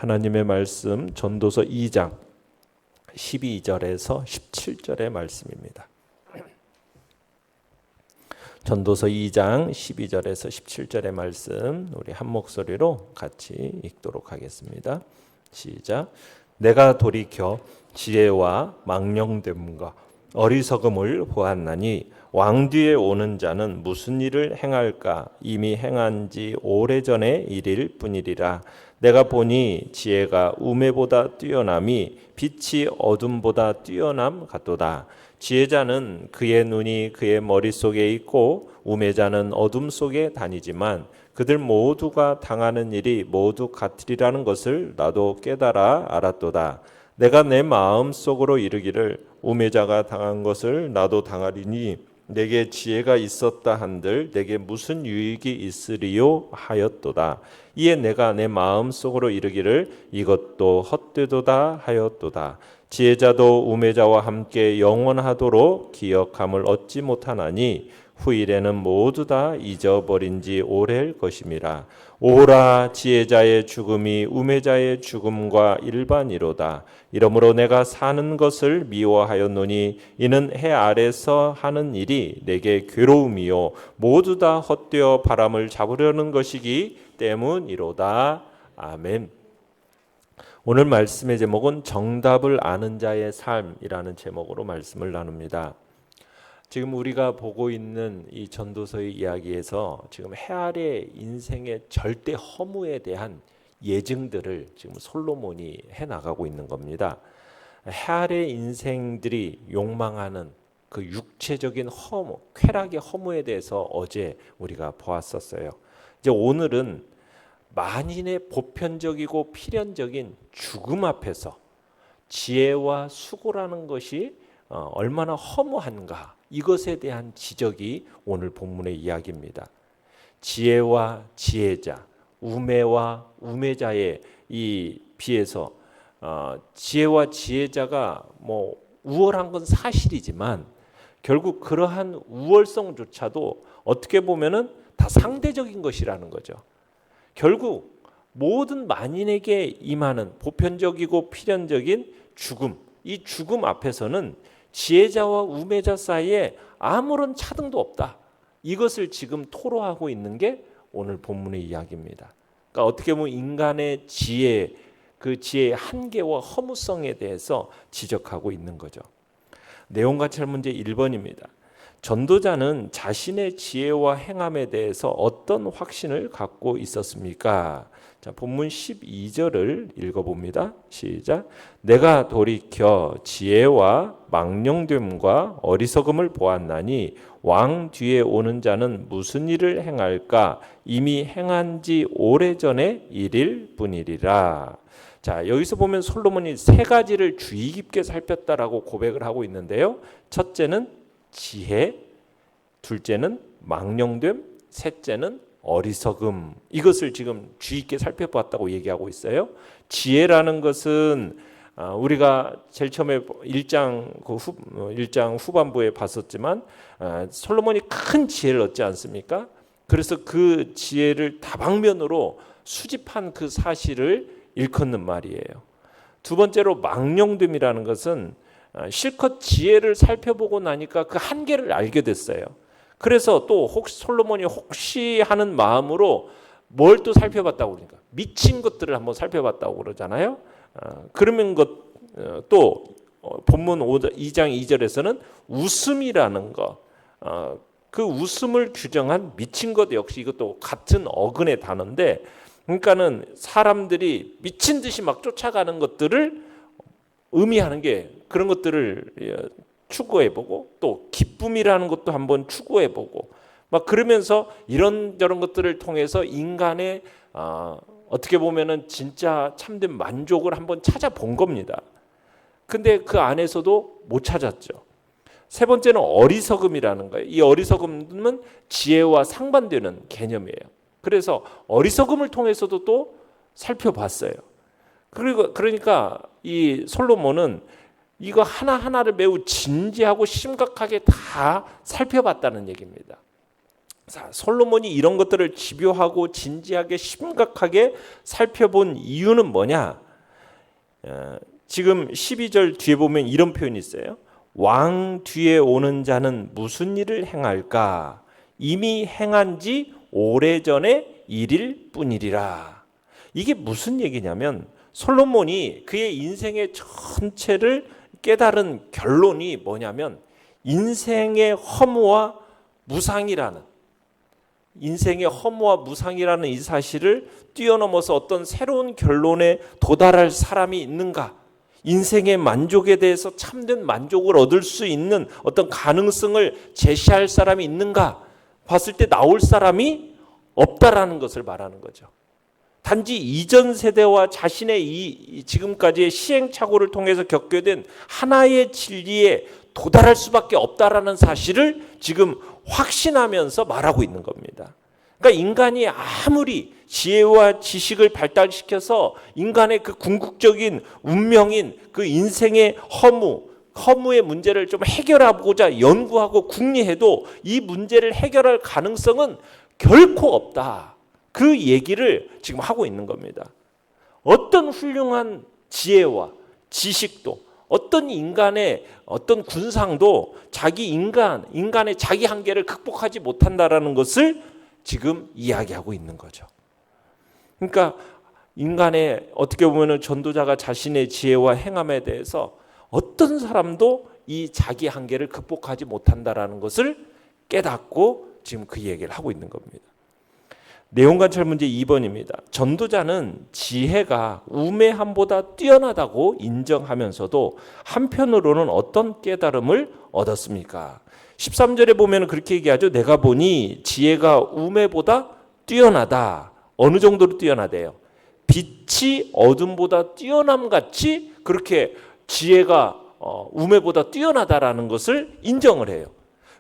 하나님의 말씀 전도서 2장 12절에서 17절의 말씀입니다. 전도서 2장 12절에서 17절의 말씀 우리 한 목소리로 같이 읽도록 하겠습니다. 시작. 내가 돌이켜 지혜와 망령됨과 어리석음을 보았나니 왕 뒤에 오는 자는 무슨 일을 행할까? 이미 행한 지 오래전의 일일 뿐이리라. 내가 보니 지혜가 우매보다 뛰어남이 빛이 어둠보다 뛰어남 같도다. 지혜자는 그의 눈이 그의 머릿속에 있고 우매자는 어둠 속에 다니지만 그들 모두가 당하는 일이 모두 같으리라는 것을 나도 깨달아 알았도다. 내가 내 마음속으로 이르기를 우매자가 당한 것을 나도 당하리니 내게 지혜가 있었다 한들 내게 무슨 유익이 있으리요 하였도다. 이에 내가 내 마음속으로 이르기를 이것도 헛되도다 하였도다. 지혜자도 우매자와 함께 영원하도록 기억함을 얻지 못하나니 후일에는 모두 다 잊어버린 지 오래일 것임이라. 오라 지혜자의 죽음이 우매자의 죽음과 일반이로다. 이러므로 내가 사는 것을 미워하였노니 이는 해 아래서 하는 일이 내게 괴로움이요 모두 다 헛되어 바람을 잡으려는 것이기 때문이로다. 아멘. 오늘 말씀의 제목은 정답을 아는 자의 삶이라는 제목으로 말씀을 나눕니다. 지금 우리가 보고 있는 이 전도서의 이야기에서 지금 해 아래 인생의 절대 허무에 대한 예증들을 지금 솔로몬이 해나가고 있는 겁니다. 해 아래 인생들이 욕망하는 그 육체적인 허무, 쾌락의 허무에 대해서 어제 우리가 보았었어요. 이제 오늘은 만인의 보편적이고 필연적인 죽음 앞에서 지혜와 수고라는 것이 얼마나 허무한가, 이것에 대한 지적이 오늘 본문의 이야기입니다. 지혜와 지혜자, 우매와 우매자의 이 비해서 지혜와 지혜자가 우월한 건 사실이지만 결국 그러한 우월성조차도 어떻게 보면은 다 상대적인 것이라는 거죠. 결국 모든 만인에게 임하는 보편적이고 필연적인 죽음, 이 죽음 앞에서는 지혜자와 우매자 사이에 아무런 차등도 없다. 이것을 지금 토로하고 있는 게 오늘 본문의 이야기입니다. 그러니까 어떻게 보면 인간의 지혜, 그 지혜의 한계와 허무성에 대해서 지적하고 있는 거죠. 내용 관찰 문제 1번입니다. 전도자는 자신의 지혜와 행함에 대해서 어떤 확신을 갖고 있었습니까? 자, 본문 12절을 읽어봅니다. 시작. 내가 돌이켜 지혜와 망령됨과 어리석음을 보았나니 왕 뒤에 오는 자는 무슨 일을 행할까? 이미 행한 지 오래전의 일일 뿐이리라. 자, 여기서 보면 솔로몬이 세 가지를 주의 깊게 살폈다라고 고백을 하고 있는데요. 첫째는 지혜, 둘째는 망령됨, 셋째는 어리석음. 이것을 지금 주의 깊게 살펴봤다고 얘기하고 있어요. 지혜라는 것은 우리가 제일 처음에 1장 후반부에 봤었지만 솔로몬이 큰 지혜를 얻지 않습니까? 그래서 그 지혜를 다방면으로 수집한 그 사실을 일컫는 말이에요. 두 번째로 망령됨이라는 것은 실컷 지혜를 살펴보고 나니까 그 한계를 알게 됐어요. 그래서 또 솔로몬이 혹시 하는 마음으로 뭘 또 살펴봤다고 그러니까 미친 것들을 한번 살펴봤다고 그러잖아요. 그러면 또 본문 2장 2절에서는 웃음이라는 것, 그 웃음을 규정한 미친 것 역시 이것도 같은 어근의 단어인데, 그러니까는 사람들이 미친 듯이 막 쫓아가는 것들을 의미하는 게 그런 것들을 추구해보고 또 기쁨이라는 것도 한번 추구해보고 막 그러면서 이런저런 것들을 통해서 인간의 어떻게 보면은 진짜 참된 만족을 한번 찾아본 겁니다. 근데 그 안에서도 못 찾았죠. 세 번째는 어리석음이라는 거예요. 이 어리석음은 지혜와 상반되는 개념이에요. 그래서 어리석음을 통해서도 또 살펴봤어요. 그러니까 이 솔로몬은 이거 하나하나를 매우 진지하고 심각하게 다 살펴봤다는 얘기입니다. 솔로몬이 이런 것들을 집요하고 진지하게 심각하게 살펴본 이유는 뭐냐? 지금 12절 뒤에 보면 이런 표현이 있어요. 왕 뒤에 오는 자는 무슨 일을 행할까? 이미 행한 지 오래전의 일일 뿐이리라. 이게 무슨 얘기냐면 솔로몬이 그의 인생의 전체를 깨달은 결론이 뭐냐면 인생의 허무와 무상이라는 이 사실을 뛰어넘어서 어떤 새로운 결론에 도달할 사람이 있는가? 인생의 만족에 대해서 참된 만족을 얻을 수 있는 어떤 가능성을 제시할 사람이 있는가? 봤을 때 나올 사람이 없다라는 것을 말하는 거죠. 단지 이전 세대와 자신의 이 지금까지의 시행착오를 통해서 겪게 된 하나의 진리에 도달할 수밖에 없다라는 사실을 지금 확신하면서 말하고 있는 겁니다. 그러니까 인간이 아무리 지혜와 지식을 발달시켜서 인간의 그 궁극적인 운명인 그 인생의 허무의 문제를 좀 해결하고자 연구하고 궁리해도 이 문제를 해결할 가능성은 결코 없다. 그 얘기를 지금 하고 있는 겁니다. 어떤 훌륭한 지혜와 지식도 어떤 인간의 어떤 군상도 인간의 자기 한계를 극복하지 못한다라는 것을 지금 이야기하고 있는 거죠. 그러니까 인간의 어떻게 보면 전도자가 자신의 지혜와 행함에 대해서 어떤 사람도 이 자기 한계를 극복하지 못한다라는 것을 깨닫고 지금 그 얘기를 하고 있는 겁니다. 내용관찰 문제 2번입니다. 전도자는 지혜가 우매함보다 뛰어나다고 인정하면서도 한편으로는 어떤 깨달음을 얻었습니까? 13절에 보면 그렇게 얘기하죠. 내가 보니 지혜가 우매보다 뛰어나다. 어느 정도로 뛰어나대요? 빛이 어둠보다 뛰어남같이 그렇게 지혜가 우매보다 뛰어나다라는 것을 인정을 해요.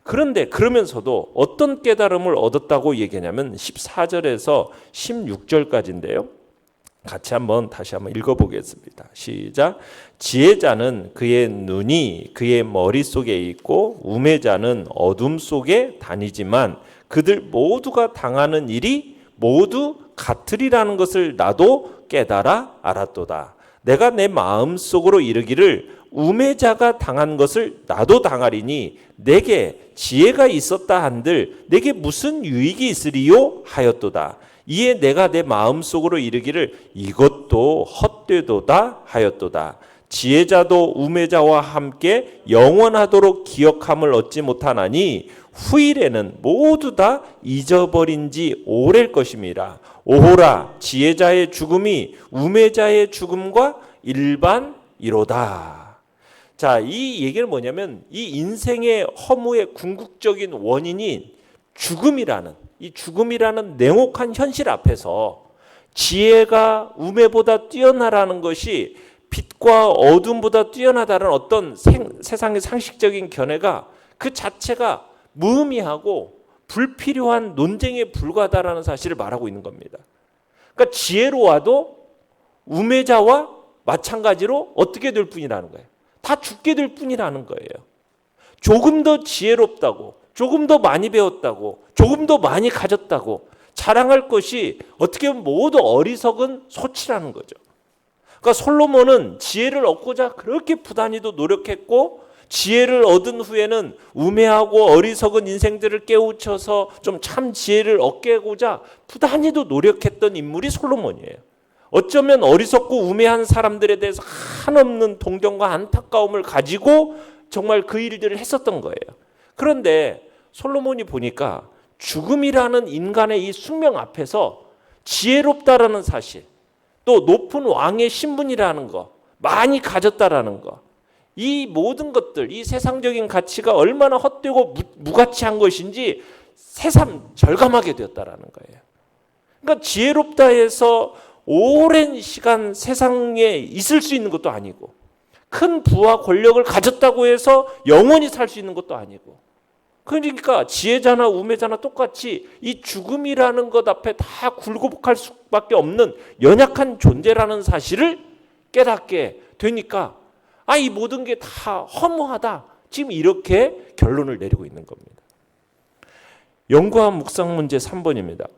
그런데 그러면서도 어떤 깨달음을 얻었다고 얘기하냐면 14절에서 16절까지인데요. 다시 한번 읽어보겠습니다. 시작. 지혜자는 그의 눈이 그의 머릿속에 있고 우매자는 어둠 속에 다니지만 그들 모두가 당하는 일이 모두 같으리라는 것을 나도 깨달아 알았도다. 내가 내 마음속으로 이르기를 우매자가 당한 것을 나도 당하리니 내게 지혜가 있었다 한들 내게 무슨 유익이 있으리요 하였도다. 이에 내가 내 마음속으로 이르기를 이것도 헛되도다 하였도다. 지혜자도 우매자와 함께 영원하도록 기억함을 얻지 못하나니 후일에는 모두 다 잊어버린 지 오래일 것임이라. 오호라 지혜자의 죽음이 우매자의 죽음과 일반이로다. 자, 이 얘기는 뭐냐면 이 인생의 허무의 궁극적인 원인이 이 죽음이라는 냉혹한 현실 앞에서 지혜가 우매보다 뛰어나라는 것이 빛과 어둠보다 뛰어나다는 어떤 세상의 상식적인 견해가 그 자체가 무의미하고 불필요한 논쟁에 불과하다라는 사실을 말하고 있는 겁니다. 그러니까 지혜로워도 우매자와 마찬가지로 어떻게 될 뿐이라는 거예요. 다 죽게 될 뿐이라는 거예요. 조금 더 지혜롭다고, 조금 더 많이 배웠다고, 조금 더 많이 가졌다고 자랑할 것이 어떻게 보면 모두 어리석은 소치라는 거죠. 그러니까 솔로몬은 지혜를 얻고자 그렇게 부단히도 노력했고 지혜를 얻은 후에는 우매하고 어리석은 인생들을 깨우쳐서 좀 참 지혜를 얻고자 부단히도 노력했던 인물이 솔로몬이에요. 어쩌면 어리석고 우매한 사람들에 대해서 한없는 동정과 안타까움을 가지고 정말 그 일들을 했었던 거예요. 그런데 솔로몬이 보니까 죽음이라는 인간의 이 숙명 앞에서 지혜롭다라는 사실, 또 높은 왕의 신분이라는 거, 많이 가졌다라는 거, 이 모든 것들, 이 세상적인 가치가 얼마나 헛되고 무가치한 것인지 새삼 절감하게 되었다라는 거예요. 그러니까 지혜롭다 해서 오랜 시간 세상에 있을 수 있는 것도 아니고 큰 부와 권력을 가졌다고 해서 영원히 살 수 있는 것도 아니고 그러니까 지혜자나 우매자나 똑같이 이 죽음이라는 것 앞에 다 굴복할 수밖에 없는 연약한 존재라는 사실을 깨닫게 되니까 이 모든 게 다 허무하다. 지금 이렇게 결론을 내리고 있는 겁니다. 연구와 묵상 문제 3번입니다.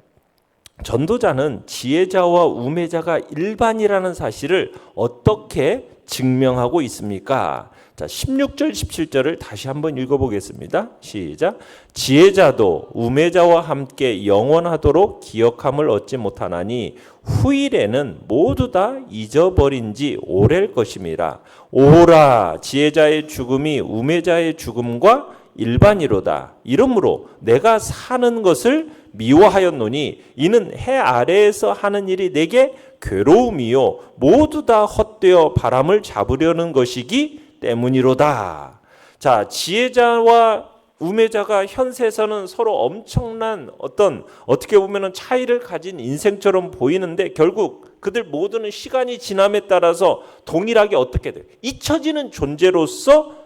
전도자는 지혜자와 우매자가 일반이라는 사실을 어떻게 증명하고 있습니까? 자, 16절 17절을 다시 한번 읽어보겠습니다. 시작. 지혜자도 우매자와 함께 영원하도록 기억함을 얻지 못하나니 후일에는 모두 다 잊어버린 지 오래일 것임이라. 오라, 지혜자의 죽음이 우매자의 죽음과 일반이로다. 이러므로 내가 사는 것을 미워하였노니 이는 해 아래에서 하는 일이 내게 괴로움이요 모두 다 헛되어 바람을 잡으려는 것이기 때문이로다. 자, 지혜자와 우매자가 현세에서는 서로 엄청난 어떻게 보면 차이를 가진 인생처럼 보이는데 결국 그들 모두는 시간이 지남에 따라서 동일하게 어떻게 돼? 잊혀지는 존재로서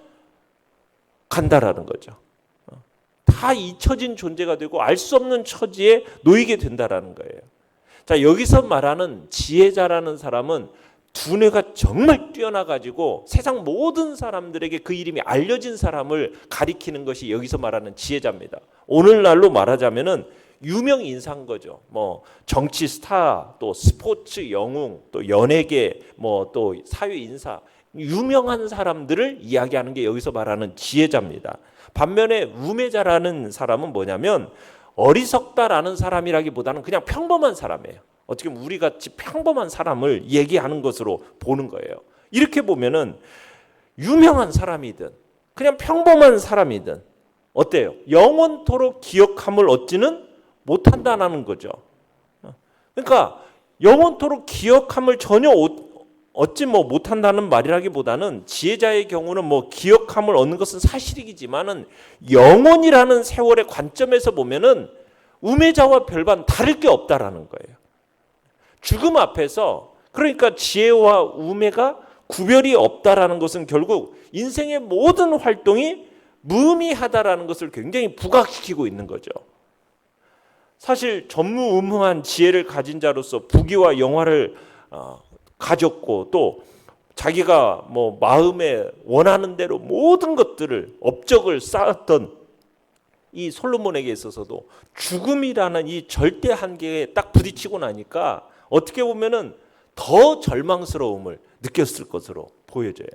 간다라는 거죠. 다 잊혀진 존재가 되고 알 수 없는 처지에 놓이게 된다라는 거예요. 자, 여기서 말하는 지혜자라는 사람은 두뇌가 정말 뛰어나가지고 세상 모든 사람들에게 그 이름이 알려진 사람을 가리키는 것이 여기서 말하는 지혜자입니다. 오늘날로 말하자면은 유명 인사인 거죠. 뭐 정치 스타, 또 스포츠 영웅, 또 연예계, 뭐 또 사회 인사, 유명한 사람들을 이야기하는 게 여기서 말하는 지혜자입니다. 반면에 우매자라는 사람은 뭐냐면 어리석다라는 사람이라기보다는 그냥 평범한 사람이에요. 어떻게 보면 우리 같이 평범한 사람을 얘기하는 것으로 보는 거예요. 이렇게 보면은 유명한 사람이든 그냥 평범한 사람이든 어때요? 영원토록 기억함을 얻지는 못한다는 거죠. 그러니까 영원토록 기억함을 전혀 얻지 못한다는 말이라기보다는 지혜자의 경우는 기억함을 얻는 것은 사실이지만은 영원이라는 세월의 관점에서 보면은 우매자와 별반 다를 게 없다라는 거예요. 죽음 앞에서 그러니까 지혜와 우매가 구별이 없다라는 것은 결국 인생의 모든 활동이 무의미하다라는 것을 굉장히 부각시키고 있는 거죠. 사실 전무후무한 지혜를 가진 자로서 부귀와 영화를 가졌고 또 자기가 마음에 원하는 대로 모든 것들을 업적을 쌓았던 이 솔로몬에게 있어서도 죽음이라는 이 절대 한계에 딱 부딪히고 나니까 어떻게 보면은 더 절망스러움을 느꼈을 것으로 보여져요.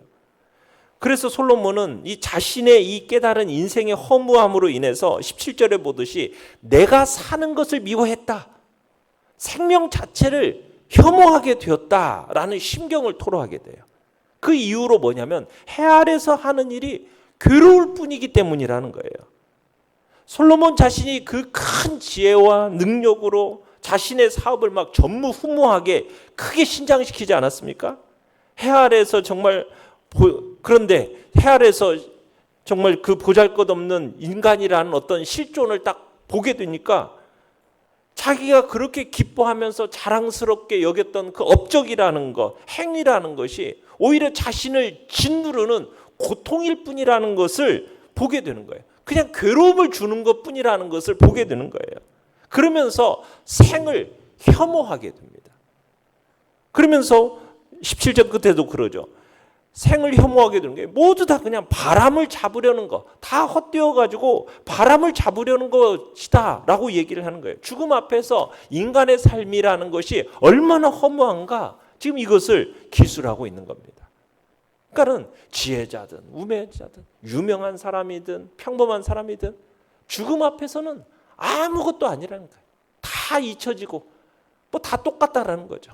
그래서 솔로몬은 이 자신의 이 깨달은 인생의 허무함으로 인해서 17절에 보듯이 내가 사는 것을 미워했다. 생명 자체를 혐오하게 되었다라는 심경을 토로하게 돼요. 그 이유로 뭐냐면 해 아래서 하는 일이 괴로울 뿐이기 때문이라는 거예요. 솔로몬 자신이 그 큰 지혜와 능력으로 자신의 사업을 막 전무후무하게 크게 신장시키지 않았습니까? 해 아래에서 정말 그런데 해 아래에서 정말 그 보잘것없는 인간이라는 어떤 실존을 딱 보게 되니까 자기가 그렇게 기뻐하면서 자랑스럽게 여겼던 그 업적이라는 것, 행위라는 것이 오히려 자신을 짓누르는 고통일 뿐이라는 것을 보게 되는 거예요. 그냥 괴로움을 주는 것뿐이라는 것을 보게 되는 거예요. 그러면서 생을 혐오하게 됩니다. 그러면서 17절 끝에도 그러죠. 생을 혐오하게 되는 게 모두 다 그냥 바람을 잡으려는 거, 다 헛되어가지고 바람을 잡으려는 것이다 라고 얘기를 하는 거예요. 죽음 앞에서 인간의 삶이라는 것이 얼마나 허무한가 지금 이것을 기술하고 있는 겁니다. 그러니까는 지혜자든 우매자든 유명한 사람이든 평범한 사람이든 죽음 앞에서는 아무것도 아니라는 거예요. 다 잊혀지고 다 똑같다라는 거죠.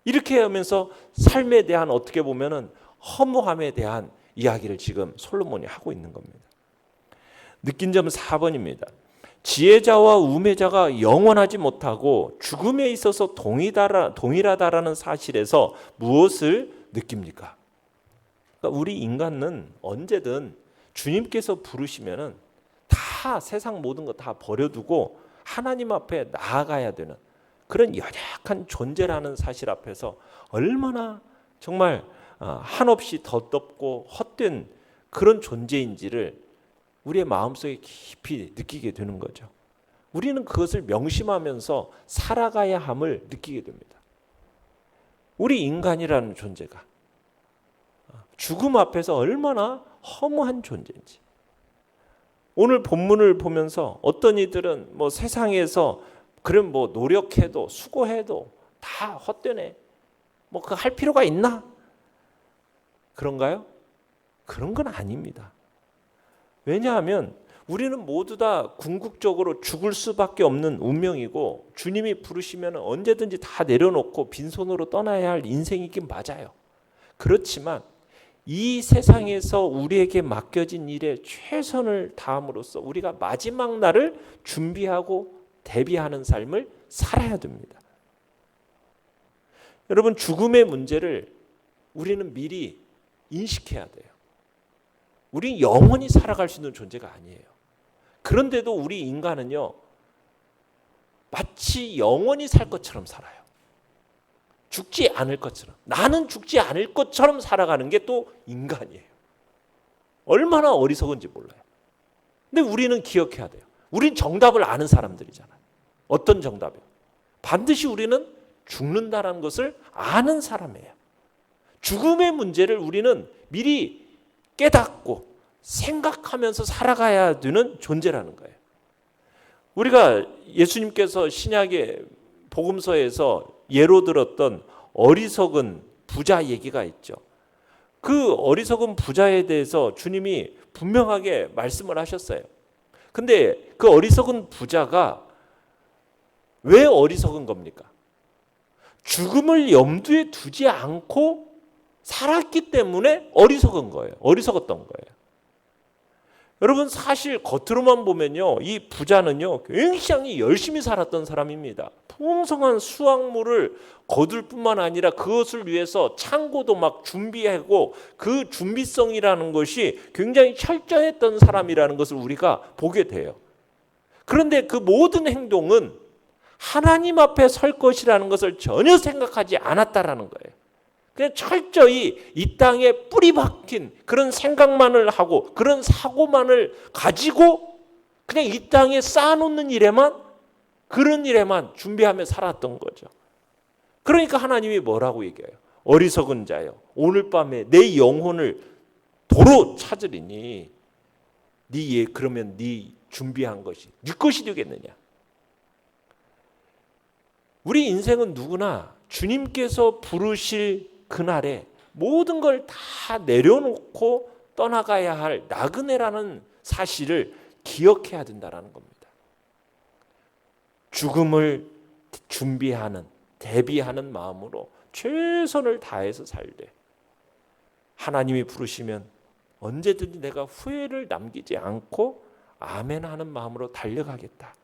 이렇게 하면서 삶에 대한 어떻게 보면은 허무함에 대한 이야기를 지금 솔로몬이 하고 있는 겁니다. 느낀 점은 4번입니다. 지혜자와 우매자가 영원하지 못하고 죽음에 있어서 동일하다라는 사실에서 무엇을 느낍니까? 그러니까 우리 인간은 언제든 주님께서 부르시면은 다 세상 모든 거 다 버려두고 하나님 앞에 나아가야 되는 그런 연약한 존재라는 사실 앞에서 얼마나 정말 한없이 덧덥고 헛된 그런 존재인지를 우리의 마음속에 깊이 느끼게 되는 거죠. 우리는 그것을 명심하면서 살아가야 함을 느끼게 됩니다. 우리 인간이라는 존재가 죽음 앞에서 얼마나 허무한 존재인지 오늘 본문을 보면서 어떤 이들은 뭐 세상에서 그럼 뭐 노력해도 수고해도 다 헛되네. 뭐 그거 할 필요가 있나? 그런가요? 그런 건 아닙니다. 왜냐하면 우리는 모두 다 궁극적으로 죽을 수밖에 없는 운명이고 주님이 부르시면 언제든지 다 내려놓고 빈손으로 떠나야 할 인생이긴 맞아요. 그렇지만 이 세상에서 우리에게 맡겨진 일에 최선을 다함으로써 우리가 마지막 날을 준비하고 대비하는 삶을 살아야 됩니다. 여러분, 죽음의 문제를 우리는 미리 인식해야 돼요. 우리는 영원히 살아갈 수 있는 존재가 아니에요. 그런데도 우리 인간은요, 마치 영원히 살 것처럼 살아요. 죽지 않을 것처럼. 나는 죽지 않을 것처럼 살아가는 게 또 인간이에요. 얼마나 어리석은지 몰라요. 근데 우리는 기억해야 돼요. 우린 정답을 아는 사람들이잖아요. 어떤 정답이요? 반드시 우리는 죽는다는 것을 아는 사람이에요. 죽음의 문제를 우리는 미리 깨닫고 생각하면서 살아가야 되는 존재라는 거예요. 우리가 예수님께서 신약의 복음서에서 예로 들었던 어리석은 부자 얘기가 있죠. 그 어리석은 부자에 대해서 주님이 분명하게 말씀을 하셨어요. 근데 그 어리석은 부자가 왜 어리석은 겁니까? 죽음을 염두에 두지 않고 살았기 때문에 어리석은 거예요. 어리석었던 거예요. 여러분, 사실 겉으로만 보면요, 이 부자는요 굉장히 열심히 살았던 사람입니다. 풍성한 수확물을 거둘 뿐만 아니라 그것을 위해서 창고도 막 준비하고 그 준비성이라는 것이 굉장히 철저했던 사람이라는 것을 우리가 보게 돼요. 그런데 그 모든 행동은 하나님 앞에 설 것이라는 것을 전혀 생각하지 않았다라는 거예요. 그냥 철저히 이 땅에 뿌리 박힌 그런 생각만을 하고 그런 사고만을 가지고 그냥 이 땅에 쌓아놓는 그런 일에만 준비하며 살았던 거죠. 그러니까 하나님이 뭐라고 얘기해요? 어리석은 자여, 오늘 밤에 내 영혼을 도로 찾으리니 그러면 네 준비한 것이 네 것이 되겠느냐? 우리 인생은 누구나 주님께서 부르실 그날에 모든 걸 다 내려놓고 떠나가야 할 나그네라는 사실을 기억해야 된다는 겁니다. 죽음을 준비하는, 대비하는 마음으로 최선을 다해서 살되 하나님이 부르시면 언제든지 내가 후회를 남기지 않고 아멘 하는 마음으로 달려가겠다.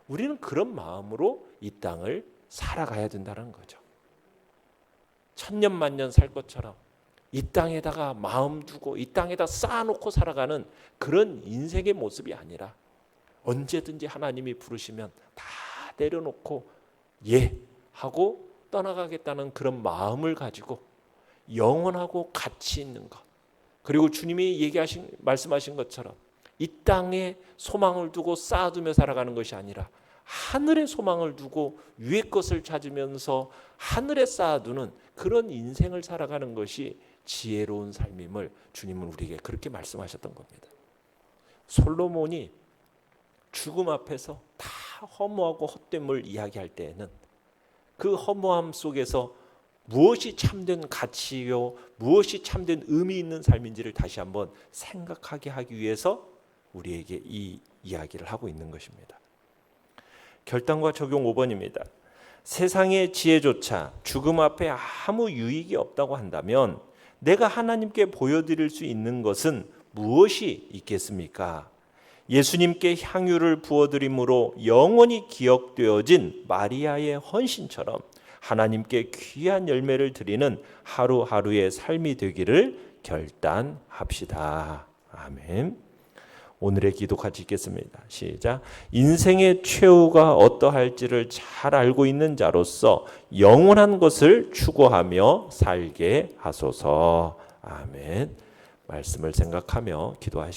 우리는 그런 마음으로 이 땅을 살아가야 된다는 거죠. 천년만년 살 것처럼 이 땅에다가 마음 두고 이 땅에다 쌓아놓고 살아가는 그런 인생의 모습이 아니라 언제든지 하나님이 부르시면 다 내려놓고 예 하고 떠나가겠다는 그런 마음을 가지고 영원하고 가치 있는 것, 그리고 주님이 말씀하신 것처럼 이 땅에 소망을 두고 쌓아두며 살아가는 것이 아니라 하늘에 소망을 두고 위의 것을 찾으면서 하늘에 쌓아두는 그런 인생을 살아가는 것이 지혜로운 삶임을 주님은 우리에게 그렇게 말씀하셨던 겁니다. 솔로몬이 죽음 앞에서 다 허무하고 헛됨을 이야기할 때에는 그 허무함 속에서 무엇이 참된 가치요, 무엇이 참된 의미 있는 삶인지를 다시 한번 생각하게 하기 위해서 우리에게 이 이야기를 하고 있는 것입니다. 결단과 적용 5번입니다. 세상의 지혜조차 죽음 앞에 아무 유익이 없다고 한다면 내가 하나님께 보여드릴 수 있는 것은 무엇이 있겠습니까? 예수님께 향유를 부어드림으로 영원히 기억되어진 마리아의 헌신처럼 하나님께 귀한 열매를 드리는 하루하루의 삶이 되기를 결단합시다. 아멘. 오늘의 기도 같이 읽겠습니다. 시작. 인생의 최후가 어떠할지를 잘 알고 있는 자로서 영원한 것을 추구하며 살게 하소서. 아멘. 말씀을 생각하며 기도하시겠습니다.